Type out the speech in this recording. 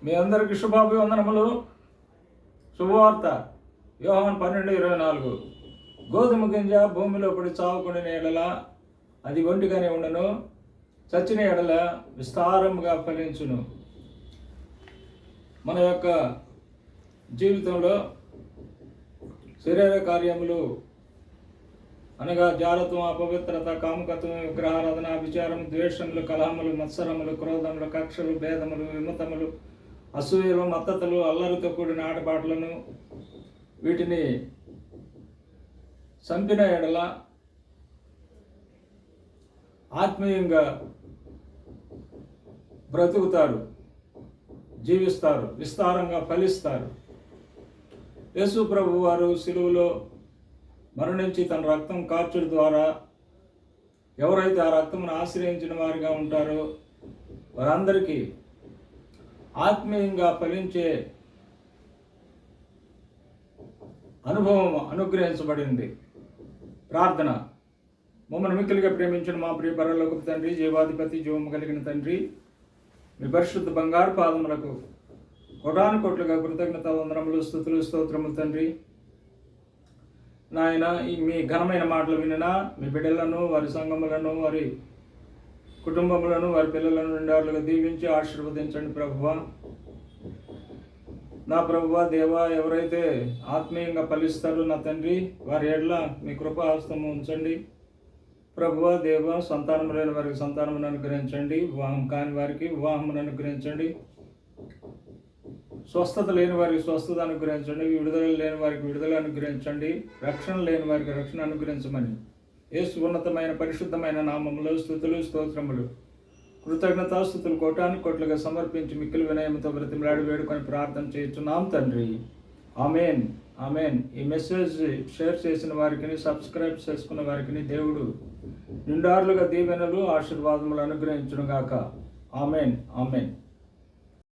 మీ అందరికి శుభాభివందనములు. శుభవార్త యోహాను 12:24. గోధుమ గింజ భూమిలో పడి చావుకుని ఎడల అది ఒంటిగానే ఉండను, చచ్చిన ఎడల విస్తారముగా ఫలించును. మన యొక్క జీవితంలో శరీర కార్యములు అనగా జాలత్వం, అపవిత్రత, కాముకత్వం, విగ్రహారాధన, విచారం, ద్వేషములు, కలహములు, మత్సరములు, క్రోధములు, కక్షలు, భేదములు, విమతములు, అసూయలు, మత్తతలు, అల్లరితో కూడిన ఆటపాటలను వీటిని చంపిన ఎడల ఆత్మీయంగా బ్రతుకుతారు, జీవిస్తారు, విస్తారంగా ఫలిస్తారు. యేసు ప్రభు వారు సిలువలో మరణించి తన రక్తం కార్చుడు ద్వారా ఎవరైతే ఆ రక్తమును ఆశ్రయించిన వారిగా ఉంటారో వారందరికీ ఆత్మీయంగా ఫలించే అనుభవం అనుగ్రహించబడింది. ప్రార్థన. మమ్మల్ని మిక్కిలిగా ప్రేమించిన మా ప్రియ పరలోకపు తండ్రి, జీవాధిపతి, జీవము కలిగిన తండ్రి, మీ పరిశుద్ధ బంగారు పాదములకు కోటాను కోట్లుగా కృతజ్ఞత వందనములు, స్తుతులు, స్తోత్రములు తండ్రి. నాయన, మీ ఘనమైన మాటలు వినినా మీ బిడ్డలను, వారి సంఘములను, వారి కుటుంబములను, వారి పిల్లలను నిండారులుగా దీవించి ఆశీర్వదించండి ప్రభువా. నా ప్రభువా, దేవా, ఎవరైతే ఆత్మీయంగా ఫలిస్తారో నా తండ్రి, వారి ఎడల మీ కృపాహస్తము ఉంచండి ప్రభువా. దేవా, సంతానము లేని వారికి సంతానమును అనుగ్రహించండి, వివాహం కాని వారికి వివాహమును అనుగ్రహించండి, స్వస్థత లేని వారికి స్వస్థత అనుగ్రహించండి, విడుదల లేని వారికి విడుదల అనుగ్రహించండి, రక్షణ లేని వారికి రక్షణ అనుగ్రహించమని యేసు ఉన్నతమైన పరిశుద్ధమైన నామములో స్తుతులు, స్తోత్రములు, కృతజ్ఞతాస్తుతులు కోటాను కోట్లుగా సమర్పించి మిక్కిలి వినయముతో బ్రతిమలాడి వేడుకొని ప్రార్థన చేయుచున్నాం తండ్రి. Amen, amen. ఈ మెసేజ్ షేర్ చేసిన వారికి, సబ్స్క్రైబ్ చేసుకున్న వారికి దేవుడు నిండారులుగా దీవెనలు, ఆశీర్వాదములు అనుగ్రహించును గాక. Amen, amen.